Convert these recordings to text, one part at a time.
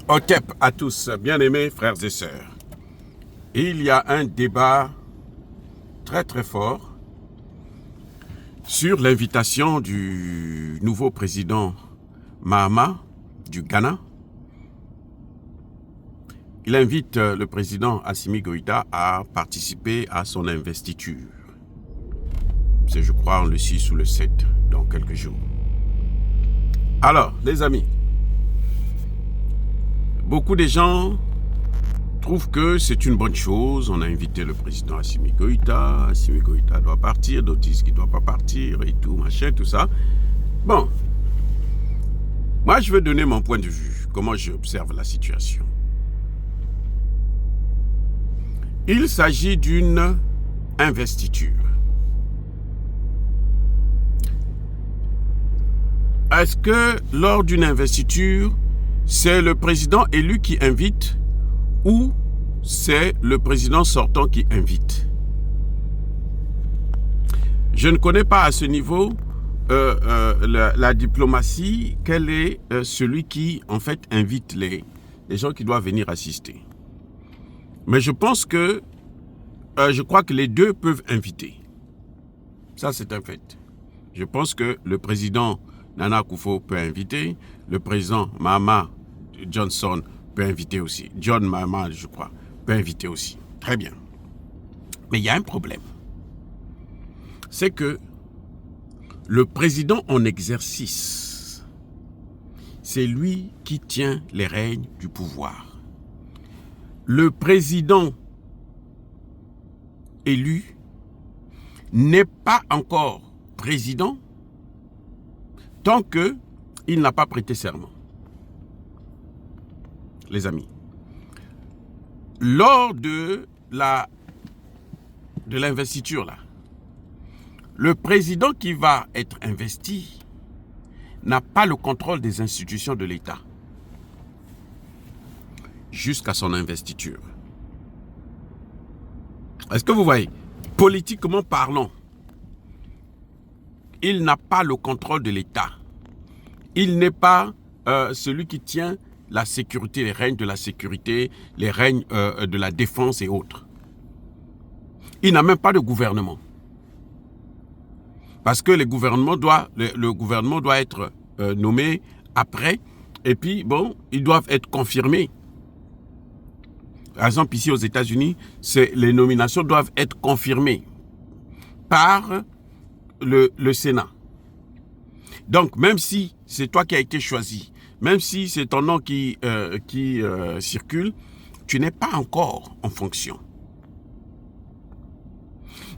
Otep à tous, bien-aimés frères et sœurs. Il y a un débat très très fort sur l'invitation du nouveau président Mahama du Ghana. Il invite le président Assimi Goïta à participer à son investiture. C'est, je crois, le 6 ou le 7, dans quelques jours. Alors, les amis, beaucoup de gens trouvent que c'est une bonne chose. On a invité le président Assimi Goïta doit partir, d'autres disent qu'il ne doit pas partir et tout, machin, tout ça. Bon, moi je veux donner mon point de vue, comment j'observe la situation. Il s'agit d'une investiture. Est-ce que lors d'une investiture, c'est le président élu qui invite ou c'est le président sortant qui invite? Je ne connais pas à ce niveau la diplomatie. Quel est celui qui en fait invite les gens qui doivent venir assister? Mais je pense que je crois que les deux peuvent inviter. Ça, c'est un fait. Je pense que le président Nana Akufo peut inviter, le président Mahama Johnson peut inviter aussi. John Mahama, je crois, peut inviter aussi. Très bien. Mais il y a un problème. C'est que le président en exercice, c'est lui qui tient les rênes du pouvoir. Le président élu n'est pas encore président tant qu'il n'a pas prêté serment. Les amis, lors de l'investiture, là, le président qui va être investi n'a pas le contrôle des institutions de l'État jusqu'à son investiture. Est-ce que vous voyez? Politiquement parlant, il n'a pas le contrôle de l'État. Il n'est pas celui qui tient la sécurité, les règnes de la sécurité, les règnes de la défense et autres. Il n'a même pas de gouvernement. Parce que le gouvernement doit être nommé après, et puis, bon, ils doivent être confirmés. Par exemple, ici aux États-Unis, les nominations doivent être confirmées par le Sénat. Donc, même si c'est toi qui as été choisi, même si c'est ton nom qui circule, tu n'es pas encore en fonction.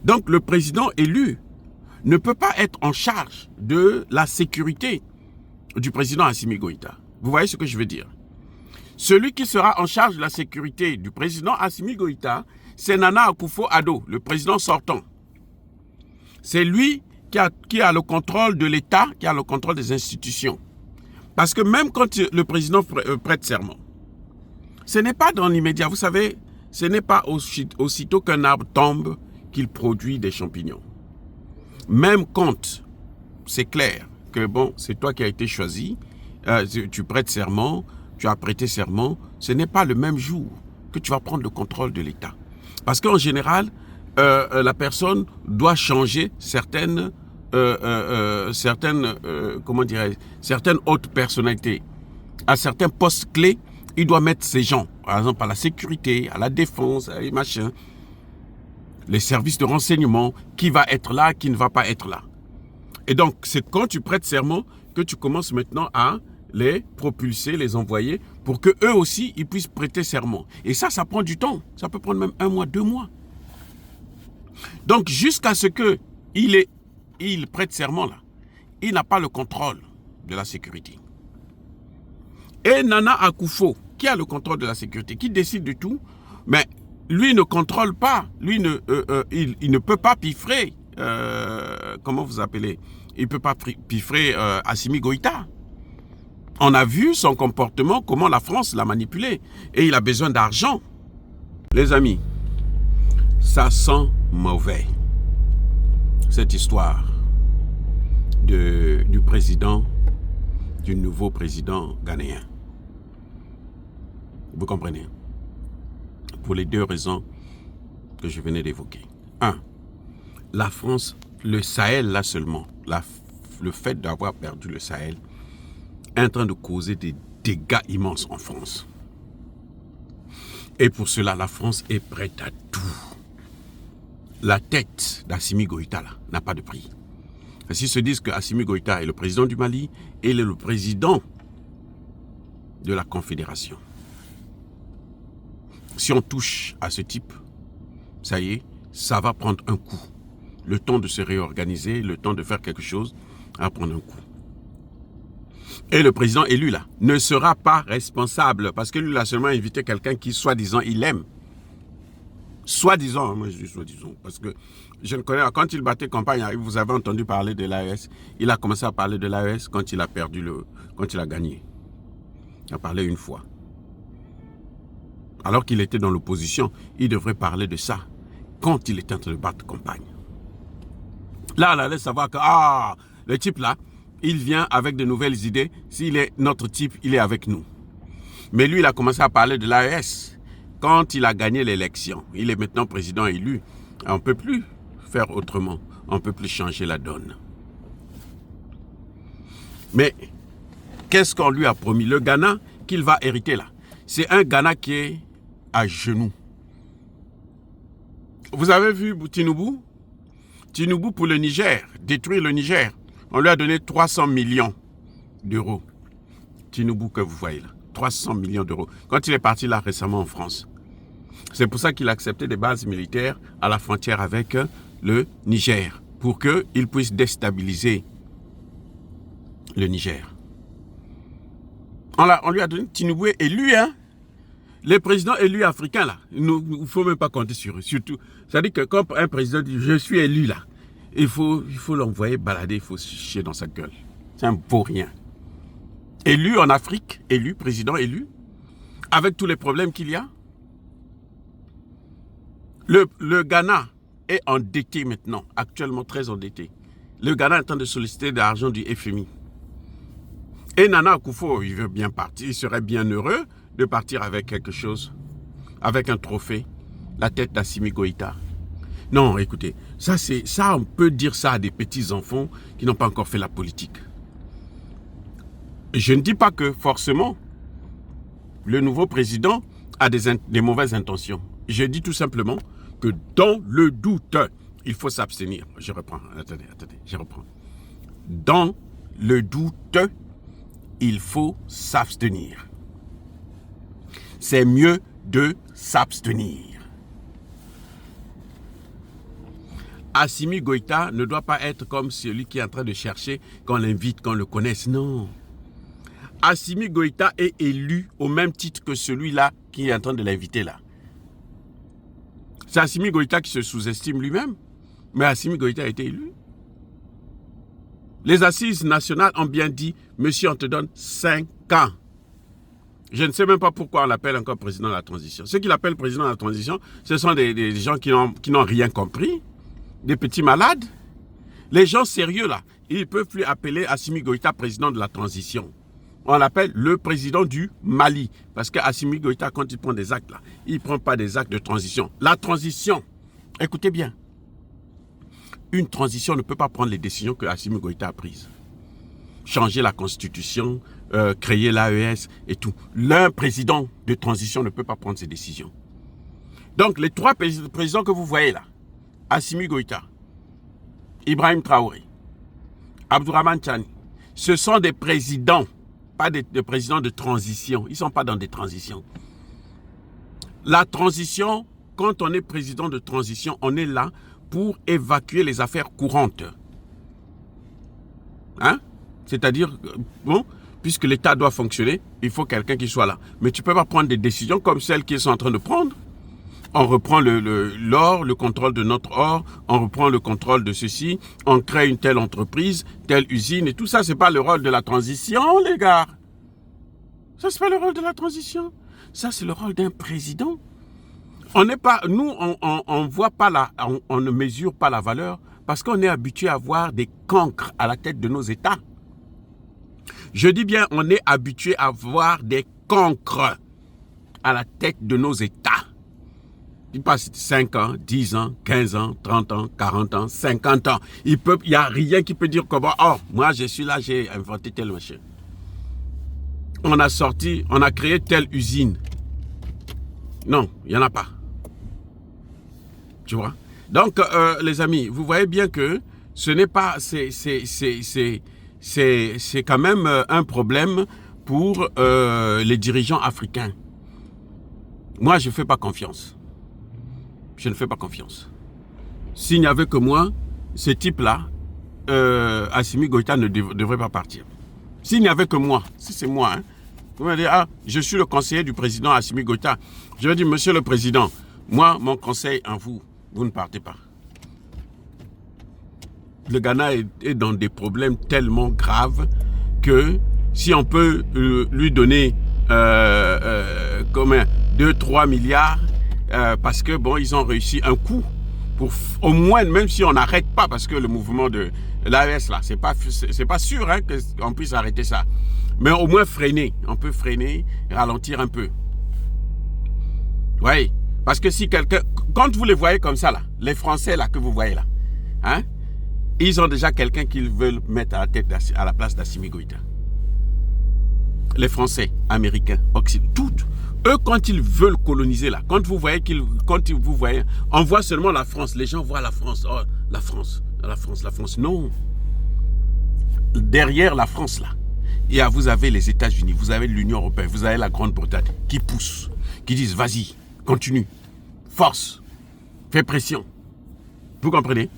Donc, le président élu ne peut pas être en charge de la sécurité du président Assimi Goïta. Vous voyez ce que je veux dire? Celui qui sera en charge de la sécurité du président Assimi Goïta, c'est Nana Akufo-Addo, le président sortant. C'est lui qui a le contrôle de l'État, qui a le contrôle des institutions. Parce que même quand le président prête serment, ce n'est pas dans l'immédiat. Vous savez, ce n'est pas aussitôt qu'un arbre tombe qu'il produit des champignons. Même quand c'est clair que bon, c'est toi qui as été choisi, tu prêtes serment, tu as prêté serment, ce n'est pas le même jour que tu vas prendre le contrôle de l'État. Parce qu'en général, la personne doit changer certaines hautes personnalités. À certains postes clés, il doit mettre ces gens, par exemple à la sécurité, à la défense, à les machins, les services de renseignement, qui va être là, qui ne va pas être là. Et donc, c'est quand tu prêtes serment que tu commences maintenant à les propulser, les envoyer, pour qu'eux aussi, ils puissent prêter serment. Et ça prend du temps. Ça peut prendre même 1 mois, 2 mois. Donc, jusqu'à ce qu'il prête serment, là, il n'a pas le contrôle de la sécurité. Et Nana Akufo, qui a le contrôle de la sécurité, qui décide de tout, mais lui ne contrôle pas, il ne peut pas piffrer, comment vous appelez, il ne peut pas piffrer Assimi Goïta. On a vu son comportement, comment la France l'a manipulé, et il a besoin d'argent. Les amis, ça sent mauvais, cette histoire du nouveau président ghanéen. Vous comprenez? Pour les deux raisons que je venais d'évoquer. 1. La France, le Sahel là seulement, le fait d'avoir perdu le Sahel est en train de causer des dégâts immenses en France. Et pour cela, la France est prête à tout. La tête d'Assimi Goïta là n'a pas de prix. S'ils se disent que Assimi Goïta est le président du Mali et il est le président de la Confédération. Si on touche à ce type, ça y est, ça va prendre un coup. Le temps de se réorganiser, le temps de faire quelque chose, va prendre un coup. Et le président élu là ne sera pas responsable parce que lui a seulement invité quelqu'un qui soi-disant il aime. Soi-disant, moi je dis soi-disant, parce que je ne connais pas, quand il battait campagne, vous avez entendu parler de l'AES, il a commencé à parler de l'AES quand il a quand il a gagné. Il a parlé une fois. Alors qu'il était dans l'opposition, il devrait parler de ça quand il était en train de battre campagne. Là, on allait savoir que, le type là, il vient avec de nouvelles idées. S'il est notre type, il est avec nous. Mais lui, il a commencé à parler de l'AES quand il a gagné l'élection. Il est maintenant président élu. On ne peut plus faire autrement. On ne peut plus changer la donne. Mais qu'est-ce qu'on lui a promis? Le Ghana qu'il va hériter là, c'est un Ghana qui est à genoux. Vous avez vu Tinubu? Tinubu pour le Niger, détruire le Niger. On lui a donné 300 millions d'euros. Tinubu que vous voyez là, 300 millions d'euros. Quand il est parti là récemment en France. C'est pour ça qu'il a accepté des bases militaires à la frontière avec le Niger. Pour qu'il puisse déstabiliser le Niger. On lui a donné Tinubu élu, hein. Les présidents élus africains, là, il ne faut même pas compter sur eux. Surtout, ça dit que quand un président dit « je suis élu », là, il faut l'envoyer balader, il faut se chier dans sa gueule. C'est un beau rien. Élu en Afrique, élu, président élu, avec tous les problèmes qu'il y a. Le Ghana est endetté maintenant, actuellement très endetté. Le Ghana est en train de solliciter de l'argent du FMI. Et Nana Akufo, il veut bien partir, il serait bien heureux de partir avec quelque chose, avec un trophée, la tête d'Assimi Goïta. Non, écoutez, ça on peut dire ça à des petits-enfants qui n'ont pas encore fait la politique. Je ne dis pas que forcément, le nouveau président a des mauvaises intentions. Je dis tout simplement que dans le doute, il faut s'abstenir. Je reprends, attendez, je reprends. Dans le doute, il faut s'abstenir. C'est mieux de s'abstenir. Assimi Goïta ne doit pas être comme celui qui est en train de chercher qu'on l'invite, qu'on le connaisse. Non. Assimi Goïta est élu au même titre que celui-là qui est en train de l'inviter là. C'est Assimi Goïta qui se sous-estime lui-même. Mais Assimi Goïta a été élu. Les assises nationales ont bien dit, monsieur, on te donne 5 ans. Je ne sais même pas pourquoi on l'appelle encore président de la transition. Ceux qui l'appellent président de la transition, ce sont des gens qui n'ont rien compris, des petits malades. Les gens sérieux là, ils ne peuvent plus appeler Assimi Goïta président de la transition. On l'appelle le président du Mali. Parce qu'Assimi Goïta, quand il prend des actes là, il ne prend pas des actes de transition. La transition, écoutez bien, une transition ne peut pas prendre les décisions que Assimi Goïta a prises. Changer la constitution, créer l'AES et tout. L'un président de transition ne peut pas prendre ces décisions. Donc les 3 présidents que vous voyez là, Assimi Goïta, Ibrahim Traoré, Abdourahmane Tchani, ce sont des présidents, pas des présidents de transition. Ils ne sont pas dans des transitions. La transition, quand on est président de transition, on est là pour évacuer les affaires courantes. Hein? C'est-à-dire, bon, puisque l'État doit fonctionner, il faut quelqu'un qui soit là. Mais tu ne peux pas prendre des décisions comme celles qu'ils sont en train de prendre. On reprend l'or, le contrôle de notre or, on reprend le contrôle de ceci, on crée une telle entreprise, telle usine, et tout ça, ce n'est pas le rôle de la transition, les gars. Ça, ce n'est pas le rôle de la transition. Ça, c'est le rôle d'un président. On n'est pas, nous, on voit pas on ne mesure pas la valeur parce qu'on est habitué à voir des cancres à la tête de nos États. Je dis bien, on est habitué à voir des cancres à la tête de nos États. Il passe 5 ans, 10 ans, 15 ans, 30 ans, 40 ans, 50 ans. Il n'y a rien qui peut dire comment, oh, moi je suis là, j'ai inventé tel machin. On a créé telle usine. Non, il n'y en a pas. Tu vois? Donc, les amis, vous voyez bien que ce n'est pas, c'est quand même un problème pour les dirigeants africains. Moi, je ne fais pas confiance. Je ne fais pas confiance. S'il n'y avait que moi, ce type-là, Assimi Goïta ne devrait pas partir. S'il n'y avait que moi, si c'est moi, hein, vous me dites, ah, je suis le conseiller du président Assimi Goïta. Je vais dire, monsieur le président, moi, mon conseil en vous, vous ne partez pas. Le Ghana est dans des problèmes tellement graves que si on peut lui donner 2-3 milliards, parce que bon, ils ont réussi un coup pour au moins, même si on n'arrête pas, parce que le mouvement de l'AES là, c'est pas sûr hein, qu'on puisse arrêter ça, mais au moins freiner, on peut freiner, ralentir un peu. Oui, parce que si quelqu'un, quand vous les voyez comme ça là, les Français là que vous voyez là, hein, ils ont déjà quelqu'un qu'ils veulent mettre à la place d'Assimi Goïta. Les Français, Américains, Occidentaux, toutes. Eux, quand ils veulent coloniser là, quand vous voyez, on voit seulement la France. Les gens voient la France. Oh, la France, la France, la France. Non. Derrière la France là, vous avez les États-Unis, vous avez l'Union européenne, vous avez la Grande-Bretagne qui poussent, qui disent vas-y, continue, force, fais pression. Vous comprenez?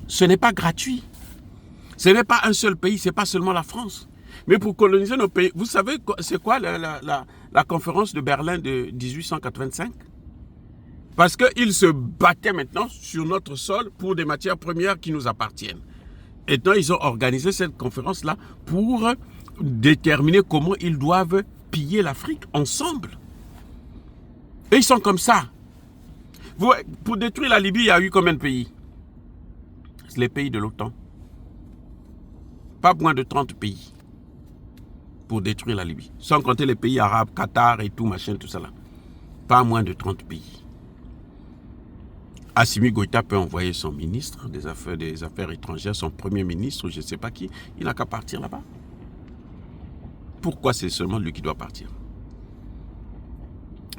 Ce n'est pas gratuit. Ce n'est pas un seul pays, ce n'est pas seulement la France. Mais pour coloniser nos pays, vous savez, c'est quoi la conférence de Berlin de 1885? Parce qu'ils se battaient maintenant sur notre sol pour des matières premières qui nous appartiennent. Et donc, ils ont organisé cette conférence-là pour déterminer comment ils doivent piller l'Afrique ensemble. Et ils sont comme ça. Pour détruire la Libye, il y a eu combien de pays? Les pays de l'OTAN. Pas moins de 30 pays pour détruire la Libye. Sans compter les pays arabes, Qatar et tout, machin, tout ça là. Pas moins de 30 pays. Assimi Goïta peut envoyer son ministre des Affaires étrangères, son premier ministre, je ne sais pas qui, il n'a qu'à partir là-bas. Pourquoi c'est seulement lui qui doit partir?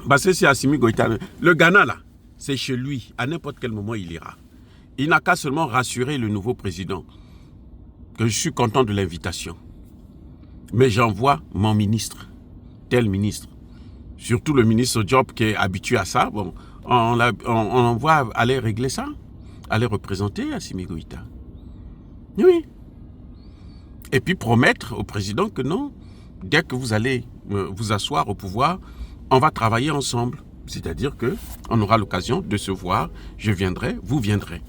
Parce que c'est Assimi Goïta. Le Ghana là, c'est chez lui. À n'importe quel moment il ira. Il n'a qu'à seulement rassurer le nouveau président que je suis content de l'invitation. Mais j'envoie mon ministre, tel ministre. Surtout le ministre Diop qui est habitué à ça. Bon, on va aller régler ça, aller représenter Assimi Goïta. Oui. Et puis promettre au président que non, dès que vous allez vous asseoir au pouvoir, on va travailler ensemble. C'est-à-dire qu'on aura l'occasion de se voir, je viendrai, vous viendrez.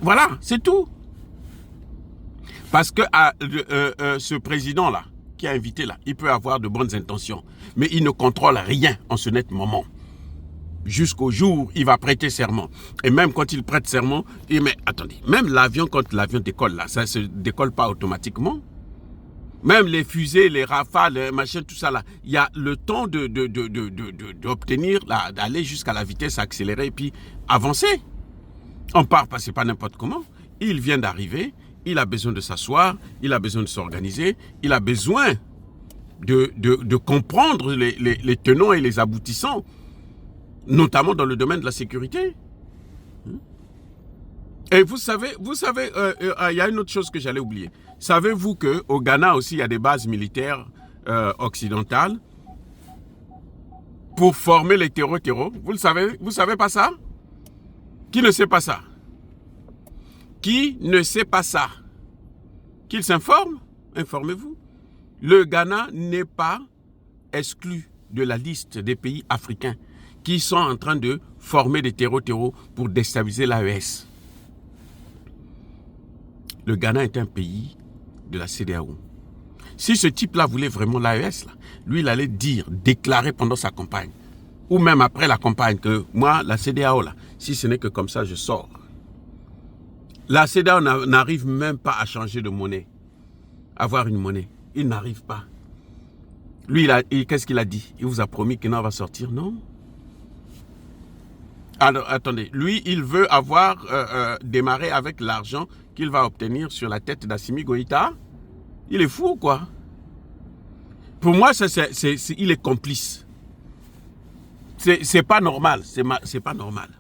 Voilà, c'est tout. Parce que ce président-là, qui a invité là, il peut avoir de bonnes intentions, mais il ne contrôle rien en ce net moment. Jusqu'au jour où il va prêter serment. Et même quand il prête serment, mais attendez, même l'avion, quand l'avion décolle là, ça ne se décolle pas automatiquement. Même les fusées, les rafales, les machins, tout ça là, il y a le temps d'obtenir, d'aller jusqu'à la vitesse accélérée et puis avancer. On part passer pas n'importe comment. Il vient d'arriver, il a besoin de s'asseoir, il a besoin de s'organiser, il a besoin de comprendre les tenants et les aboutissants, notamment dans le domaine de la sécurité. Et vous savez, il y a une autre chose que j'allais oublier. Savez-vous qu'au Ghana aussi, il y a des bases militaires occidentales pour former les terreaux? Vous le savez? Vous ne savez pas ça? Qui ne sait pas ça? Qui ne sait pas ça? Qu'il s'informe? Informez-vous. Le Ghana n'est pas exclu de la liste des pays africains qui sont en train de former des terreaux pour déstabiliser l'AES. Le Ghana est un pays de la CEDEAO. Si ce type-là voulait vraiment l'AES, lui, il allait déclarer pendant sa campagne, ou même après la campagne, que moi, la CEDEAO, là, si ce n'est que comme ça, je sors. La CEDEAO n'arrive même pas à changer de monnaie, avoir une monnaie. Il n'arrive pas. Lui, qu'est-ce qu'il a dit? Il vous a promis qu'il n'en va sortir? Non. Alors, attendez. Lui, il veut avoir démarré avec l'argent qu'il va obtenir sur la tête d'Assimi Goïta. Il est fou, quoi. Pour moi, il est complice. C'est pas normal. C'est pas normal.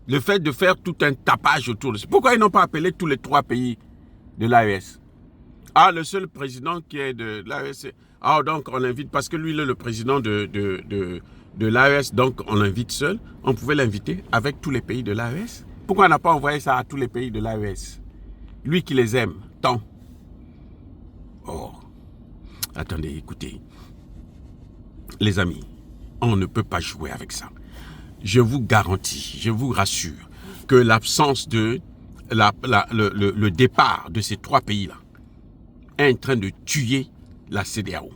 Le fait de faire tout un tapage autour de ça. Pourquoi ils n'ont pas appelé tous les 3 pays de l'AES? Ah, le seul président qui est de l'AES. Ah, donc on l'invite parce que lui, il est le président de l'AES, donc on l'invite seul. On pouvait l'inviter avec tous les pays de l'AES. Pourquoi on n'a pas envoyé ça à tous les pays de l'AES? Lui qui les aime tant. Oh, attendez, écoutez. Les amis, on ne peut pas jouer avec ça. Je vous garantis, je vous rassure que l'absence de le départ de ces 3 pays-là est en train de tuer la CEDEAO.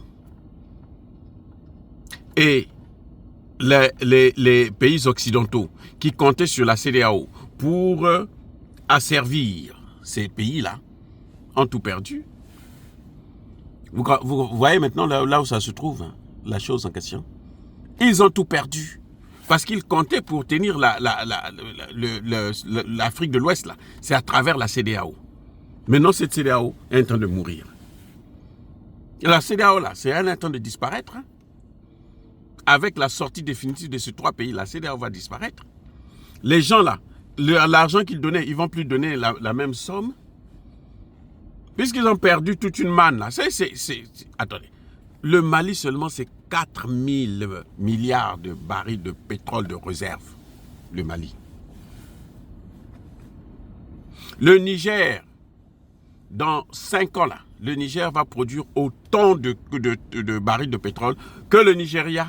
Et les pays occidentaux qui comptaient sur la CEDEAO pour asservir ces pays-là ont tout perdu. Vous voyez maintenant là où ça se trouve, hein, la chose en question. Ils ont tout perdu. Parce qu'ils comptaient pour tenir l'Afrique de l'Ouest, là. C'est à travers la CEDEAO. Maintenant, cette CEDEAO est en train de mourir. Et la CEDEAO, là, c'est en train de disparaître. Hein. Avec la sortie définitive de ces 3 pays, la CEDEAO va disparaître. Les gens, là, l'argent qu'ils donnaient, ils ne vont plus donner la même somme. Puisqu'ils ont perdu toute une manne, là. Attendez. Le Mali seulement, c'est 4 000 milliards de barils de pétrole de réserve. Le Mali. Le Niger, dans 5 ans, là, le Niger va produire autant de barils de pétrole que le Nigeria.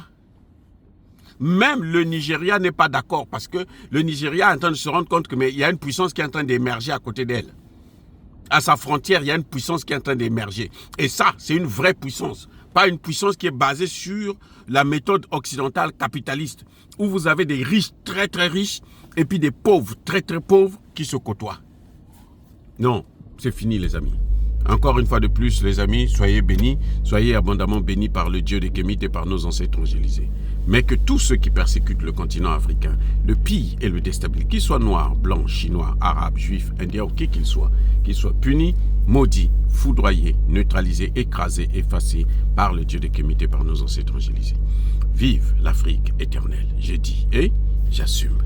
Même le Nigeria n'est pas d'accord parce que le Nigeria est en train de se rendre compte qu'il y a une puissance qui est en train d'émerger à côté d'elle. À sa frontière, il y a une puissance qui est en train d'émerger. Et ça, c'est une vraie puissance. Pas une puissance qui est basée sur la méthode occidentale capitaliste, où vous avez des riches très très riches et puis des pauvres très très pauvres qui se côtoient. Non, c'est fini les amis. Encore une fois de plus les amis, soyez bénis, soyez abondamment bénis par le Dieu des Kémites et par nos ancêtres angélisés. Mais que tous ceux qui persécutent le continent africain, le pillent et le déstabilisent, qu'ils soient noirs, blancs, chinois, arabes, juifs, indiens ou qui qu'ils soient punis, maudits, foudroyés, neutralisés, écrasés, effacés par le Dieu des Kémites et par nos ancêtres angélisés. Vive l'Afrique éternelle, je dis et j'assume.